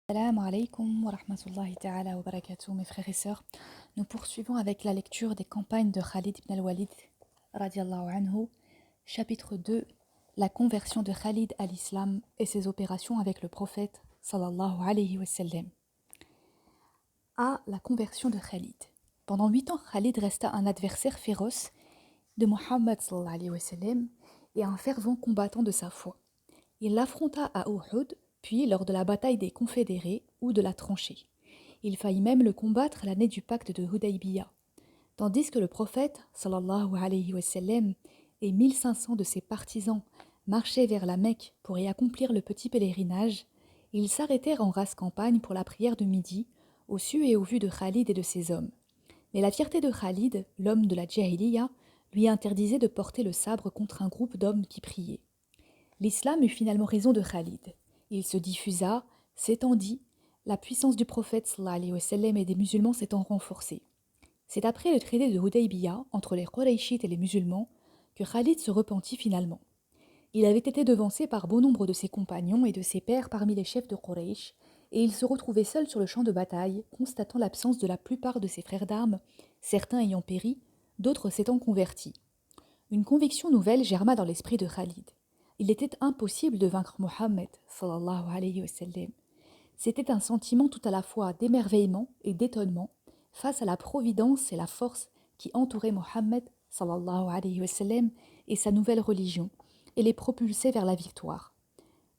Salam alaikum wa rahmatullahi ta'ala wa barakatuh, mes frères et sœurs. Nous poursuivons avec la lecture des campagnes de Khalid ibn al-Walid, radiallahu anhu, chapitre 2, la conversion de Khalid à l'islam et ses opérations avec le prophète, sallallahu alayhi wa sallam. La conversion de Khalid. Pendant 8 ans, Khalid resta un adversaire féroce de Mohammed sallallahu alayhi wa sallam et un fervent combattant de sa foi. Il l'affronta à Uhud, puis lors de la bataille des Confédérés ou de la tranchée. Il faillit même le combattre l'année du pacte de Hudaybiya. Tandis que le prophète, sallallahu alayhi wa sallam, et 1500 de ses partisans marchaient vers la Mecque pour y accomplir le petit pèlerinage, ils s'arrêtèrent en rase campagne pour la prière de midi, au su et au vu de Khalid et de ses hommes. Mais la fierté de Khalid, l'homme de la Jahiliya, lui interdisait de porter le sabre contre un groupe d'hommes qui priaient. L'islam eut finalement raison de Khalid. Il se diffusa, s'étendit, la puissance du prophète sallallahu alayhi wa sallam et des musulmans s'étant renforcée. C'est après le traité de Hudaybiya entre les Qurayshites et les musulmans que Khalid se repentit finalement. Il avait été devancé par bon nombre de ses compagnons et de ses pairs parmi les chefs de Quraysh, et il se retrouvait seul sur le champ de bataille, constatant l'absence de la plupart de ses frères d'armes, certains ayant péri, d'autres s'étant convertis. Une conviction nouvelle germa dans l'esprit de Khalid. Il était impossible de vaincre Mohammed, sallallahu alayhi wa sallam. C'était un sentiment tout à la fois d'émerveillement et d'étonnement face à la providence et la force qui entouraient Mohammed, sallallahu alayhi wa sallam, et sa nouvelle religion, et les propulsaient vers la victoire.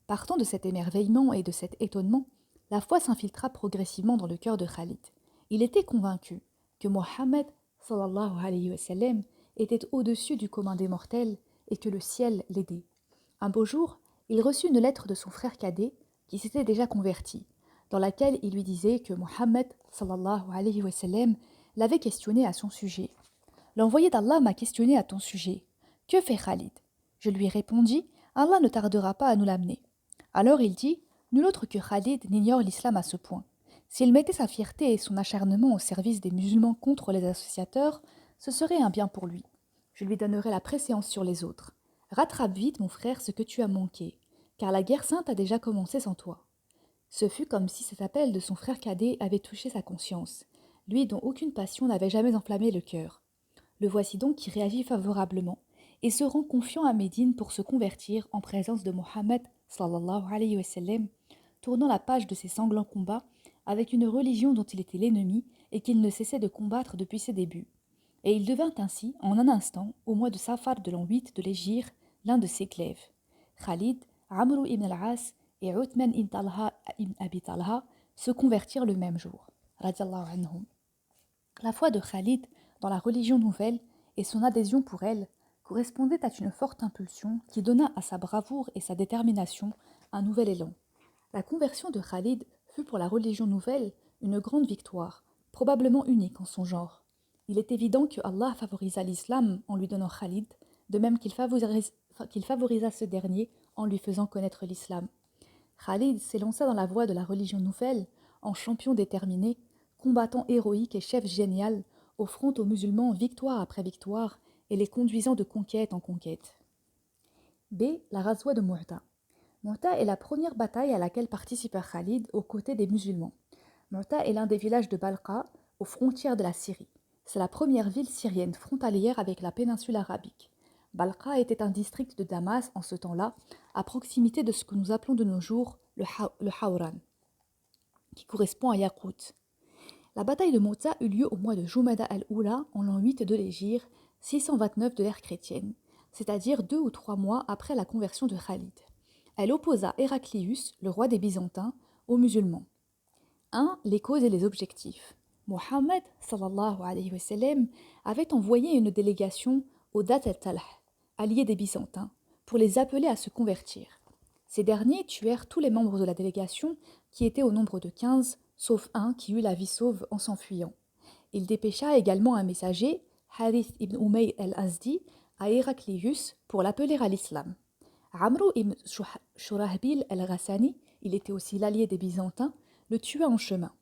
Partant de cet émerveillement et de cet étonnement, la foi s'infiltra progressivement dans le cœur de Khalid. Il était convaincu que Mohammed, sallallahu alayhi wa sallam, était au-dessus du commun des mortels et que le ciel l'aidait. Un beau jour, il reçut une lettre de son frère cadet, qui s'était déjà converti, dans laquelle il lui disait que Mohammed sallallahu alayhi wa sallam l'avait questionné à son sujet. L'envoyé d'Allah m'a questionné à ton sujet. Que fait Khalid? Je lui répondis, Allah ne tardera pas à nous l'amener. Alors il dit, nul autre que Khalid n'ignore l'islam à ce point. S'il mettait sa fierté et son acharnement au service des musulmans contre les associateurs, ce serait un bien pour lui. Je lui donnerai la préséance sur les autres. Rattrape vite, mon frère, ce que tu as manqué, car la guerre sainte a déjà commencé sans toi. Ce fut comme si cet appel de son frère cadet avait touché sa conscience, lui dont aucune passion n'avait jamais enflammé le cœur. Le voici donc qui réagit favorablement et se rend confiant à Médine pour se convertir en présence de Mohammed sallallahu alayhi wa sallam, tournant la page de ses sanglants combats avec une religion dont il était l'ennemi et qu'il ne cessait de combattre depuis ses débuts. Et il devint ainsi, en un instant, au mois de Safar de l'an 8 de l'Hégire, l'un de ses glaives. Khalid, Amr ibn al-As et Uthman ibn Talha ibn Abi Talha se convertirent le même jour. Radiallahu anhum. La foi de Khalid dans la religion nouvelle et son adhésion pour elle correspondaient à une forte impulsion qui donna à sa bravoure et sa détermination un nouvel élan. La conversion de Khalid fut pour la religion nouvelle une grande victoire, probablement unique en son genre. Il est évident que Allah favorisa l'islam en lui donnant Khalid, de même qu'il favorisa ce dernier en lui faisant connaître l'islam. Khalid s'élança dans la voie de la religion nouvelle en champion déterminé, combattant héroïque et chef génial, offrant aux musulmans victoire après victoire et les conduisant de conquête en conquête. B. La Ghazwa de Mu'ta. Mu'ta est la première bataille à laquelle participa Khalid aux côtés des musulmans. Mu'ta est l'un des villages de Balqa, aux frontières de la Syrie. C'est la première ville syrienne frontalière avec la péninsule arabique. Balqa était un district de Damas en ce temps-là, à proximité de ce que nous appelons de nos jours le Hawran, qui correspond à Yakout. La bataille de Mouta eut lieu au mois de Jumada al-Oula en l'an 8 de l'Hégire, 629 de l'ère chrétienne, c'est-à-dire 2 ou 3 mois après la conversion de Khalid. Elle opposa Héraclius, le roi des Byzantins, aux musulmans. 1. Les causes et les objectifs. Mohammed sallallahu alayhi wa sallam, avait envoyé une délégation aux Dat al-Talh, alliés des Byzantins, pour les appeler à se convertir. Ces derniers tuèrent tous les membres de la délégation, qui étaient au nombre de 15, sauf un qui eut la vie sauve en s'enfuyant. Il dépêcha également un messager, Harith ibn Umayr al-Azdi, à Héraclius pour l'appeler à l'islam. Amr ibn Shurahbil al-Ghassani, il était aussi l'allié des Byzantins, le tua en chemin.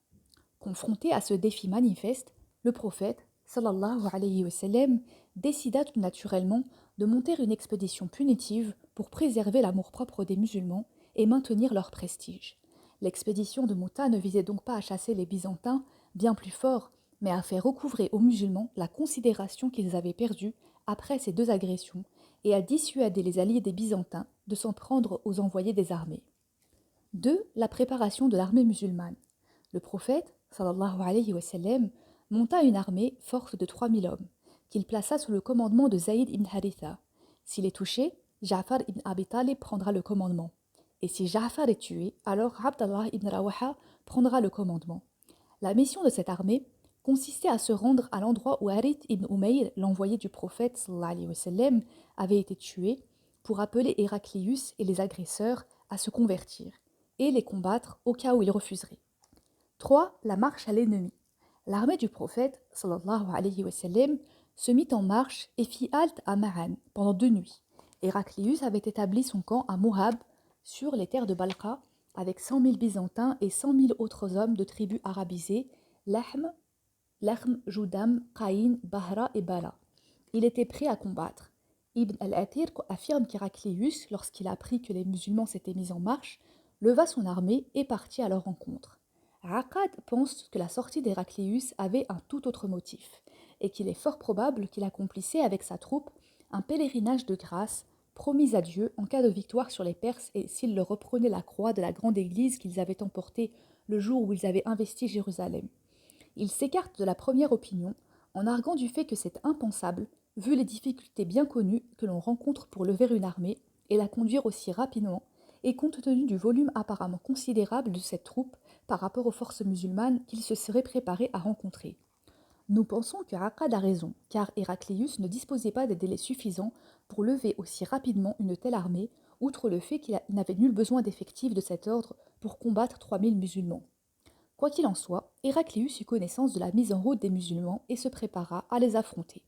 Confronté à ce défi manifeste, le prophète, sallallahu alayhi wa sallam, décida tout naturellement de monter une expédition punitive pour préserver l'amour-propre des musulmans et maintenir leur prestige. L'expédition de Mouta ne visait donc pas à chasser les Byzantins, bien plus forts, mais à faire recouvrer aux musulmans la considération qu'ils avaient perdue après ces deux agressions et à dissuader les alliés des Byzantins de s'en prendre aux envoyés des armées. 2. La préparation de l'armée musulmane. Le prophète, sallallahu alayhi wa sallam, monta une armée forte de 3000 hommes, qu'il plaça sous le commandement de Zayd ibn Haritha. S'il est touché, Ja'far ibn Abi Talib prendra le commandement. Et si Ja'far est tué, alors Abdallah ibn Rawaha prendra le commandement. La mission de cette armée consistait à se rendre à l'endroit où Harith ibn Umayr, l'envoyé du prophète sallallahu alayhi wa sallam, avait été tué, pour appeler Héraclius et les agresseurs à se convertir et les combattre au cas où ils refuseraient. 3. La marche à l'ennemi. L'armée du prophète sallallahu alayhi wa sallam se mit en marche et fit halte à Ma'an pendant 2 nuits. Héraclius avait établi son camp à Mohab, sur les terres de Balqa, avec 100 000 Byzantins et 100 000 autres hommes de tribus arabisées, Lahm, Judam, Qaïn, Bahra et Bala. Il était prêt à combattre. Ibn al-Athir affirme qu'Héraclius, lorsqu'il apprit que les musulmans s'étaient mis en marche, leva son armée et partit à leur rencontre. Aqad pense que la sortie d'Héraclius avait un tout autre motif, et qu'il est fort probable qu'il accomplissait avec sa troupe un pèlerinage de grâce promis à Dieu en cas de victoire sur les Perses et s'ils leur reprenaient la croix de la grande église qu'ils avaient emportée le jour où ils avaient investi Jérusalem. Il s'écarte de la première opinion en arguant du fait que c'est impensable, vu les difficultés bien connues que l'on rencontre pour lever une armée et la conduire aussi rapidement, et compte tenu du volume apparemment considérable de cette troupe par rapport aux forces musulmanes qu'il se serait préparé à rencontrer. Nous pensons que Aqad a raison, car Héraclius ne disposait pas des délais suffisants pour lever aussi rapidement une telle armée, outre le fait qu'il n'avait nul besoin d'effectifs de cet ordre pour combattre 3000 musulmans. Quoi qu'il en soit, Héraclius eut connaissance de la mise en route des musulmans et se prépara à les affronter.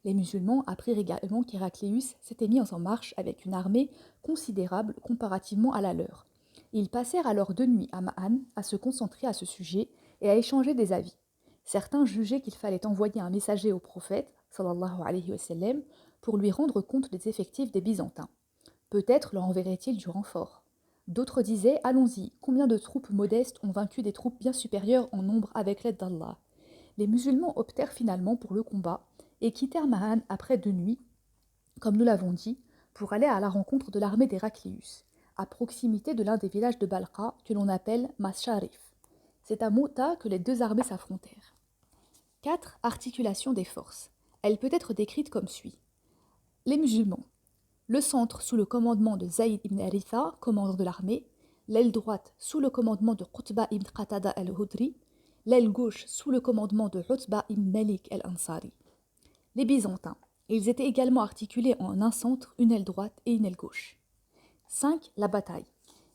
Les musulmans apprirent également qu'Héraclius s'était mis en marche avec une armée considérable comparativement à la leur. Ils passèrent alors 2 nuits à Ma'an à se concentrer à ce sujet et à échanger des avis. Certains jugeaient qu'il fallait envoyer un messager au prophète, sallallahu alayhi wa sallam, pour lui rendre compte des effectifs des Byzantins. Peut-être leur enverrait-il du renfort. D'autres disaient: allons-y, combien de troupes modestes ont vaincu des troupes bien supérieures en nombre avec l'aide d'Allah? Les musulmans optèrent finalement pour le combat et quittèrent Mahan après 2 nuits, comme nous l'avons dit, pour aller à la rencontre de l'armée d'Héraclius, à proximité de l'un des villages de Balqa que l'on appelle Masharif. C'est à Mouta que les deux armées s'affrontèrent. 4. Articulation des forces. Elle peut être décrite comme suit. Les musulmans. Le centre sous le commandement de Zayd ibn Haritha, commandant de l'armée, l'aile droite sous le commandement de Qutba ibn Qatada al-Hudri, l'aile gauche sous le commandement de Utba ibn Malik al-Ansari. Les Byzantins. Ils étaient également articulés en un centre, une aile droite et une aile gauche. 5. La bataille.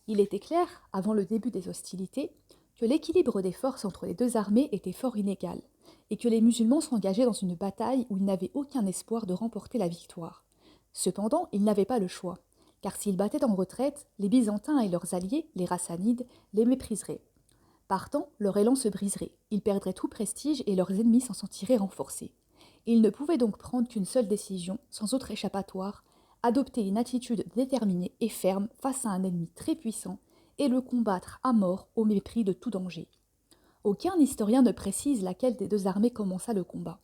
Il était clair, avant le début des hostilités, que l'équilibre des forces entre les deux armées était fort inégal, et que les musulmans s'engageaient dans une bataille où ils n'avaient aucun espoir de remporter la victoire. Cependant, ils n'avaient pas le choix, car s'ils battaient en retraite, les Byzantins et leurs alliés, les Rassanides, les mépriseraient. Partant, leur élan se briserait, ils perdraient tout prestige et leurs ennemis s'en sentiraient renforcés. Ils ne pouvaient donc prendre qu'une seule décision, sans autre échappatoire, adopter une attitude déterminée et ferme face à un ennemi très puissant et le combattre à mort au mépris de tout danger. Aucun historien ne précise laquelle des deux armées commença le combat.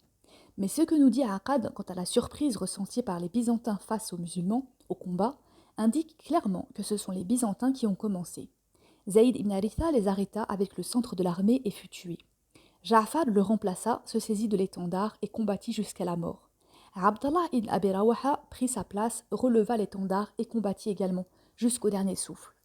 Mais ce que nous dit Aqad quant à la surprise ressentie par les Byzantins face aux musulmans, au combat, indique clairement que ce sont les Byzantins qui ont commencé. Zayd ibn Haritha les arrêta avec le centre de l'armée et fut tué. Ja'far le remplaça, se saisit de l'étendard et combattit jusqu'à la mort. Abdallah ibn Abi Rawaha prit sa place, releva l'étendard et combattit également, jusqu'au dernier souffle.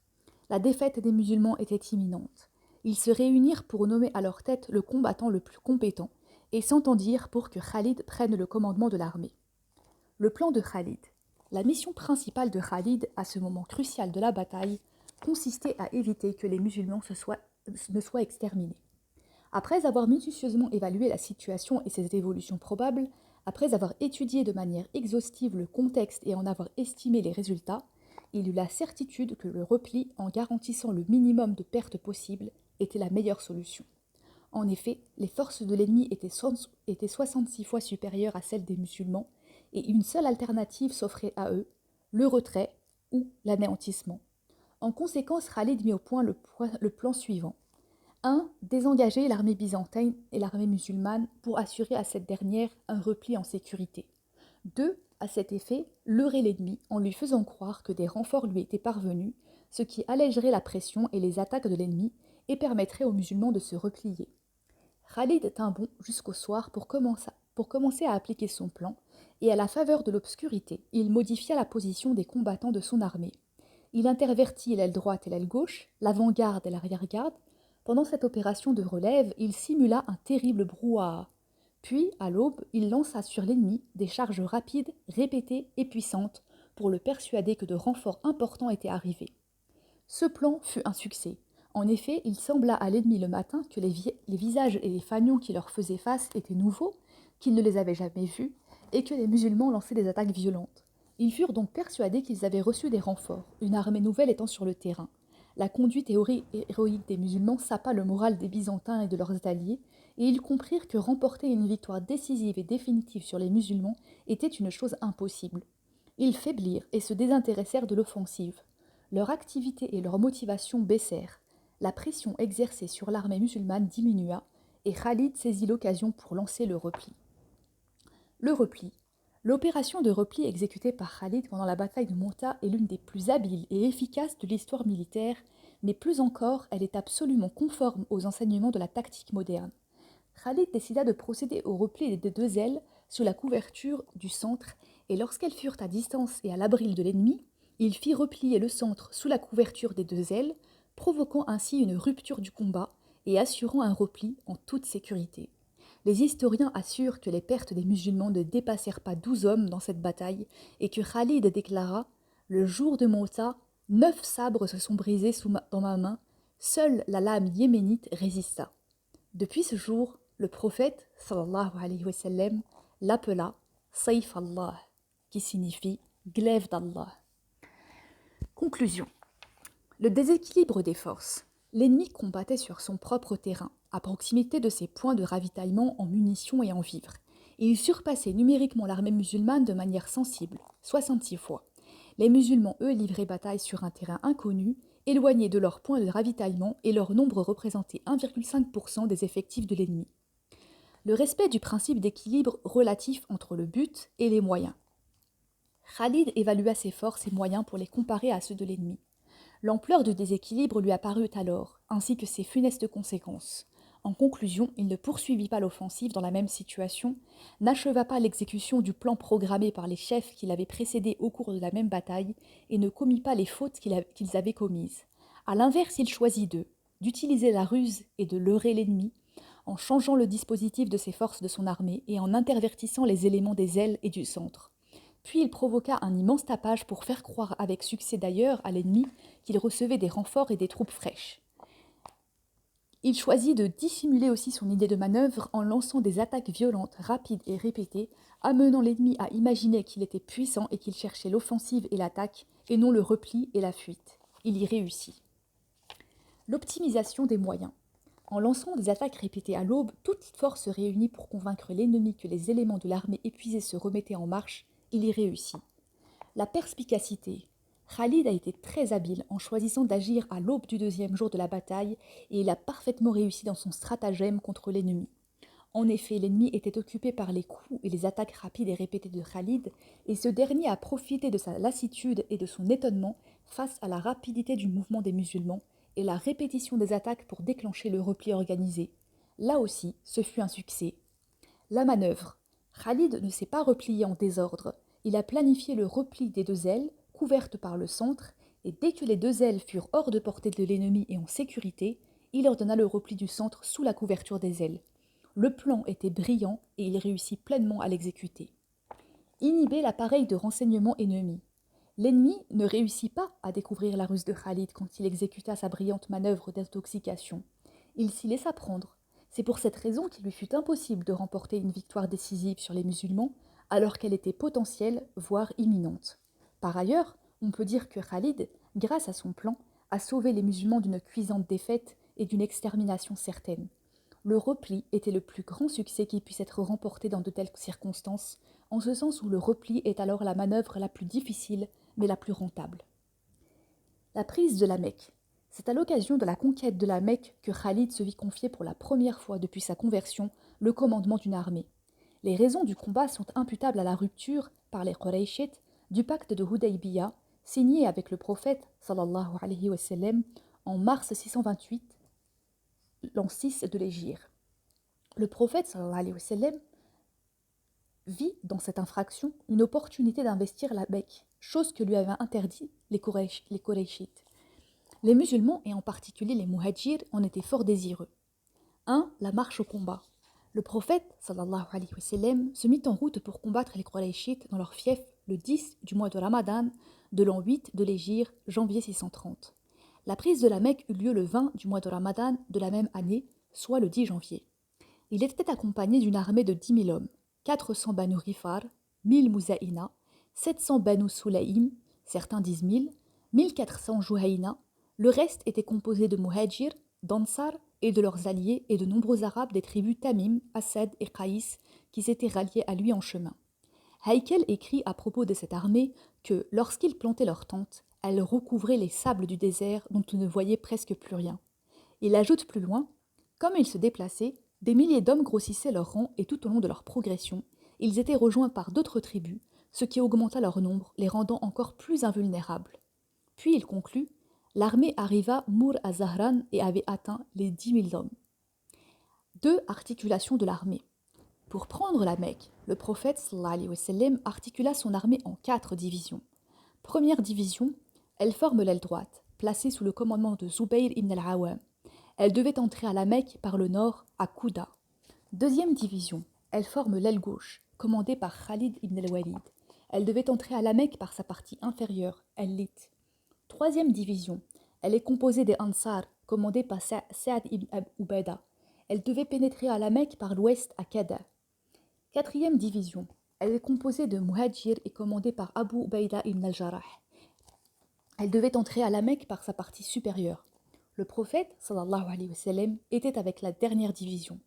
La défaite des musulmans était imminente. Ils se réunirent pour nommer à leur tête le combattant le plus compétent et s'entendirent pour que Khalid prenne le commandement de l'armée. Le plan de Khalid. La mission principale de Khalid, à ce moment crucial de la bataille, consistait à éviter que les musulmans ne soient exterminés. Après avoir minutieusement évalué la situation et ses évolutions probables, après avoir étudié de manière exhaustive le contexte et en avoir estimé les résultats, il eut la certitude que le repli, en garantissant le minimum de pertes possibles, était la meilleure solution. En effet, les forces de l'ennemi étaient 66 fois supérieures à celles des musulmans, et une seule alternative s'offrait à eux, le retrait ou l'anéantissement. En conséquence, Khalid mit au point le plan suivant. 1. Désengager l'armée byzantine et l'armée musulmane pour assurer à cette dernière un repli en sécurité. 2. À cet effet, leurrer l'ennemi en lui faisant croire que des renforts lui étaient parvenus, ce qui allégerait la pression et les attaques de l'ennemi et permettrait aux musulmans de se replier. Khalid tint bon jusqu'au soir pour commencer à appliquer son plan, et à la faveur de l'obscurité, il modifia la position des combattants de son armée. Il intervertit l'aile droite et l'aile gauche, l'avant-garde et l'arrière-garde. Pendant cette opération de relève, il simula un terrible brouhaha. Puis, à l'aube, il lança sur l'ennemi des charges rapides, répétées et puissantes pour le persuader que de renforts importants étaient arrivés. Ce plan fut un succès. En effet, il sembla à l'ennemi le matin que les visages et les fanions qui leur faisaient face étaient nouveaux, qu'ils ne les avaient jamais vus, et que les musulmans lançaient des attaques violentes. Ils furent donc persuadés qu'ils avaient reçu des renforts, une armée nouvelle étant sur le terrain. La conduite héroïque des musulmans sapa le moral des Byzantins et de leurs alliés, et ils comprirent que remporter une victoire décisive et définitive sur les musulmans était une chose impossible. Ils faiblirent et se désintéressèrent de l'offensive. Leur activité et leur motivation baissèrent. La pression exercée sur l'armée musulmane diminua, et Khalid saisit l'occasion pour lancer le repli. Le repli. L'opération de repli exécutée par Khalid pendant la bataille de Mou'tah est l'une des plus habiles et efficaces de l'histoire militaire, mais plus encore, elle est absolument conforme aux enseignements de la tactique moderne. Khalid décida de procéder au repli des deux ailes sous la couverture du centre, et lorsqu'elles furent à distance et à l'abri de l'ennemi, il fit replier le centre sous la couverture des deux ailes, provoquant ainsi une rupture du combat et assurant un repli en toute sécurité. Les historiens assurent que les pertes des musulmans ne dépassèrent pas 12 hommes dans cette bataille et que Khalid déclara « Le jour de Mou'tah, 9 sabres se sont brisés dans ma main, seule la lame yéménite résista. » Depuis ce jour, le prophète sallallahu alayhi wa sallam l'appela Sayf Allah, qui signifie glaive d'Allah. Conclusion. Le déséquilibre des forces. L'ennemi combattait sur son propre terrain, à proximité de ses points de ravitaillement en munitions et en vivres, et il surpassait numériquement l'armée musulmane de manière sensible, 66 fois. Les musulmans, eux, livraient bataille sur un terrain inconnu, éloigné de leurs points de ravitaillement, et leur nombre représentait 1,5% des effectifs de l'ennemi. Le respect du principe d'équilibre relatif entre le but et les moyens. Khalid évalua ses forces et moyens pour les comparer à ceux de l'ennemi. L'ampleur du déséquilibre lui apparut alors, ainsi que ses funestes conséquences. En conclusion, il ne poursuivit pas l'offensive dans la même situation, n'acheva pas l'exécution du plan programmé par les chefs qui l'avaient précédé au cours de la même bataille et ne commit pas les fautes qu'ils avaient commises. À l'inverse, il choisit d'utiliser la ruse et de leurrer l'ennemi, en changeant le dispositif de ses forces de son armée et en intervertissant les éléments des ailes et du centre. Puis il provoqua un immense tapage pour faire croire avec succès d'ailleurs à l'ennemi qu'il recevait des renforts et des troupes fraîches. Il choisit de dissimuler aussi son idée de manœuvre en lançant des attaques violentes, rapides et répétées, amenant l'ennemi à imaginer qu'il était puissant et qu'il cherchait l'offensive et l'attaque, et non le repli et la fuite. Il y réussit. L'optimisation des moyens. En lançant des attaques répétées à l'aube, toute force se réunit pour convaincre l'ennemi que les éléments de l'armée épuisée se remettaient en marche. Il y réussit. La perspicacité. Khalid a été très habile en choisissant d'agir à l'aube du deuxième jour de la bataille et il a parfaitement réussi dans son stratagème contre l'ennemi. En effet, l'ennemi était occupé par les coups et les attaques rapides et répétées de Khalid et ce dernier a profité de sa lassitude et de son étonnement face à la rapidité du mouvement des musulmans et la répétition des attaques pour déclencher le repli organisé. Là aussi, ce fut un succès. La manœuvre. Khalid ne s'est pas replié en désordre. Il a planifié le repli des deux ailes, couvertes par le centre, et dès que les deux ailes furent hors de portée de l'ennemi et en sécurité, il ordonna le repli du centre sous la couverture des ailes. Le plan était brillant et il réussit pleinement à l'exécuter. Inhiber l'appareil de renseignement ennemi. L'ennemi ne réussit pas à découvrir la ruse de Khalid quand il exécuta sa brillante manœuvre d'intoxication. Il s'y laissa prendre. C'est pour cette raison qu'il lui fut impossible de remporter une victoire décisive sur les musulmans, alors qu'elle était potentielle, voire imminente. Par ailleurs, on peut dire que Khalid, grâce à son plan, a sauvé les musulmans d'une cuisante défaite et d'une extermination certaine. Le repli était le plus grand succès qui puisse être remporté dans de telles circonstances, en ce sens où le repli est alors la manœuvre la plus difficile, mais la plus rentable. La prise de la Mecque. C'est à l'occasion de la conquête de la Mecque que Khalid se vit confier pour la première fois depuis sa conversion le commandement d'une armée. Les raisons du combat sont imputables à la rupture, par les Qurayshites, du pacte de Hudaybiya, signé avec le prophète sallallahu alayhi wa sallam en mars 628, l'an 6 de l'Hégire. Le prophète sallallahu alayhi wa sallam vit dans cette infraction une opportunité d'investir la Mecque, chose que lui avaient interdit les Qurayshites. Les musulmans, et en particulier les muhajirs, en étaient fort désireux. 1. La marche au combat. Le prophète sallallahu alayhi wa sallam se mit en route pour combattre les Qurayshites dans leur fief le 10 du mois de Ramadan de l'an 8 de l'Hégire, janvier 630. La prise de la Mecque eut lieu le 20 du mois de Ramadan de la même année, soit le 10 janvier. Il était accompagné d'une armée de 10 000 hommes, 400 Banu Rifar, 1000 Mouzaïna, 700 Banu Sulaïm, certains disent 1000, 1400 Jouhaïna. Le reste était composé de Muhajir, d'Ansar et de leurs alliés et de nombreux Arabes des tribus Tamim, Asad et Qaïs qui s'étaient ralliés à lui en chemin. Haïkel écrit à propos de cette armée que, lorsqu'ils plantaient leurs tentes, elle recouvrait les sables du désert dont on ne voyait presque plus rien. Il ajoute plus loin, comme ils se déplaçaient, des milliers d'hommes grossissaient leur rang et tout au long de leur progression, ils étaient rejoints par d'autres tribus, ce qui augmenta leur nombre, les rendant encore plus invulnérables. Puis il conclut, l'armée arriva Mour à Zahran et avait atteint les 10 000 hommes. 2. Articulation de l'armée. Pour prendre la Mecque, le prophète sallallahu alayhi wa sallam articula son armée en 4 divisions. Première division, elle forme l'aile droite, placée sous le commandement de Zubayr ibn al-Awwam. Elle devait entrer à la Mecque par le nord, à Kouda. Deuxième division, elle forme l'aile gauche, commandée par Khalid ibn al-Walid. Elle devait entrer à la Mecque par sa partie inférieure, Al-Lit. Troisième division, elle est composée des Ansar, commandés par Sa'ad ibn Ubaida. Elle devait pénétrer à la Mecque par l'ouest à Kada. Quatrième division, elle est composée de Muhajir et commandée par Abu Ubaida ibn al-Jarrah. Elle devait entrer à la Mecque par sa partie supérieure. Le prophète, sallallahu alayhi wa sallam, était avec la dernière division.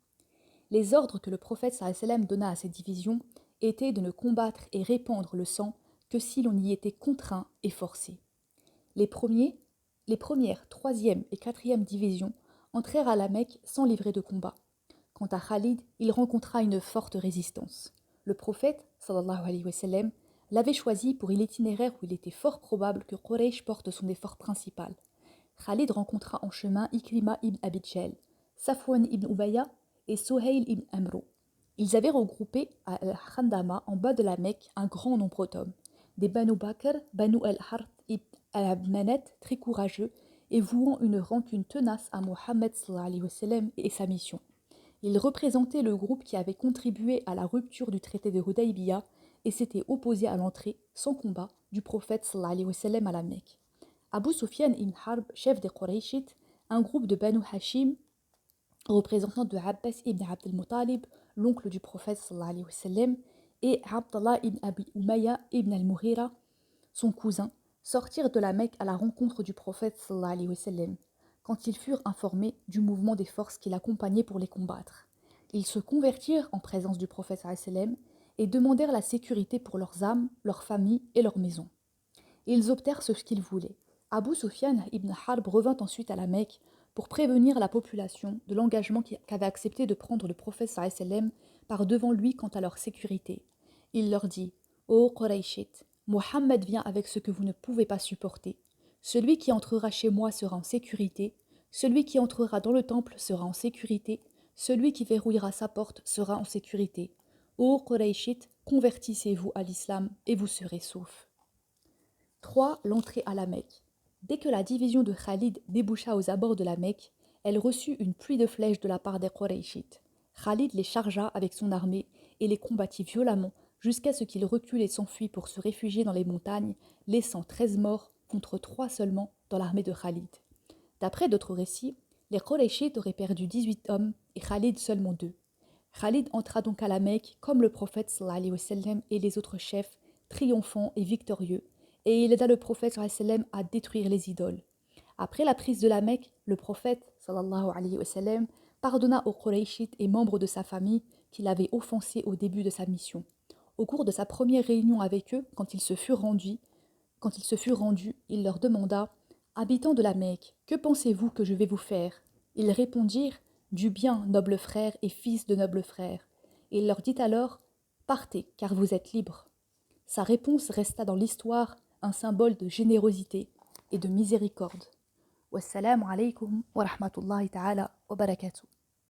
Les ordres que le prophète sallallahu alayhi wa sallam donna à cette division étaient de ne combattre et répandre le sang que si l'on y était contraint et forcé. Les premières, troisième et quatrième divisions entrèrent à la Mecque sans livrer de combat. Quant à Khalid, il rencontra une forte résistance. Le prophète, sallallahu alayhi wa sallam, l'avait choisi pour l'itinéraire où il était fort probable que Quraysh porte son effort principal. Khalid rencontra en chemin Ikrima ibn Abi Jahl, Safwan ibn Ubayya et Suhayl ibn Amro. Ils avaient regroupé à Al-Khandama, en bas de la Mecque, un grand nombre d'hommes. Des Banu Bakr, Banu al-Harth ibn al-Manet, très courageux et vouant une rancune tenace à Mohammed sallallahu alayhi wa sallam et sa mission. Ils représentaient le groupe qui avait contribué à la rupture du traité de Hudaybiya et s'était opposé à l'entrée, sans combat, du prophète sallallahu alayhi wa sallam à la Mecque. Abu Sufyan ibn Harb, chef des Qurayshites, un groupe de Banu Hashim, représentant de Abbas ibn Abd al-Muttalib, l'oncle du prophète sallallahu alayhi wa sallam, et Abdallah ibn Abi Umayya ibn al-Mughira, son cousin, sortirent de la Mecque à la rencontre du prophète sallallahu alayhi wa sallam, quand ils furent informés du mouvement des forces qui l'accompagnaient pour les combattre. Ils se convertirent en présence du prophète sallallahu alayhi wa sallam et demandèrent la sécurité pour leurs âmes, leurs familles et leurs maisons. Ils obtinrent ce qu'ils voulaient. Abu Sufyan ibn Harb revint ensuite à la Mecque pour prévenir la population de l'engagement qu'avait accepté de prendre le prophète sallallahu alayhi wa sallam par devant lui quant à leur sécurité. Il leur dit « Ô Qurayshites, Mohammed vient avec ce que vous ne pouvez pas supporter. Celui qui entrera chez moi sera en sécurité, celui qui entrera dans le temple sera en sécurité, celui qui verrouillera sa porte sera en sécurité. Ô Qurayshites, convertissez-vous à l'islam et vous serez saufs. » 3. L'entrée à la Mecque. Dès que la division de Khalid déboucha aux abords de la Mecque, elle reçut une pluie de flèches de la part des Qurayshites. Khalid les chargea avec son armée et les combattit violemment jusqu'à ce qu'ils reculent et s'enfuient pour se réfugier dans les montagnes, laissant 13 morts contre 3 seulement dans l'armée de Khalid. D'après d'autres récits, les Qurayshites auraient perdu 18 hommes et Khalid seulement 2. Khalid entra donc à la Mecque comme le prophète sallallahu alayhi wa sallam et les autres chefs, triomphant et victorieux, et il aida le prophète sallallahu alayhi wa sallam à détruire les idoles. Après la prise de la Mecque, le prophète sallallahu alayhi wa sallam pardonna aux Qurayshites et membres de sa famille qu'il avait offensés au début de sa mission. Au cours de sa première réunion avec eux, quand il se fut rendu, il leur demanda Habitants de la Mecque, que pensez-vous que je vais vous faire? Ils répondirent, du bien, nobles frères et fils de nobles frères. Et il leur dit alors, partez, car vous êtes libres. Sa réponse resta dans l'histoire un symbole de générosité et de miséricorde. Wassalamu alaykum wa rahmatullahi ta'ala wa barakatuh.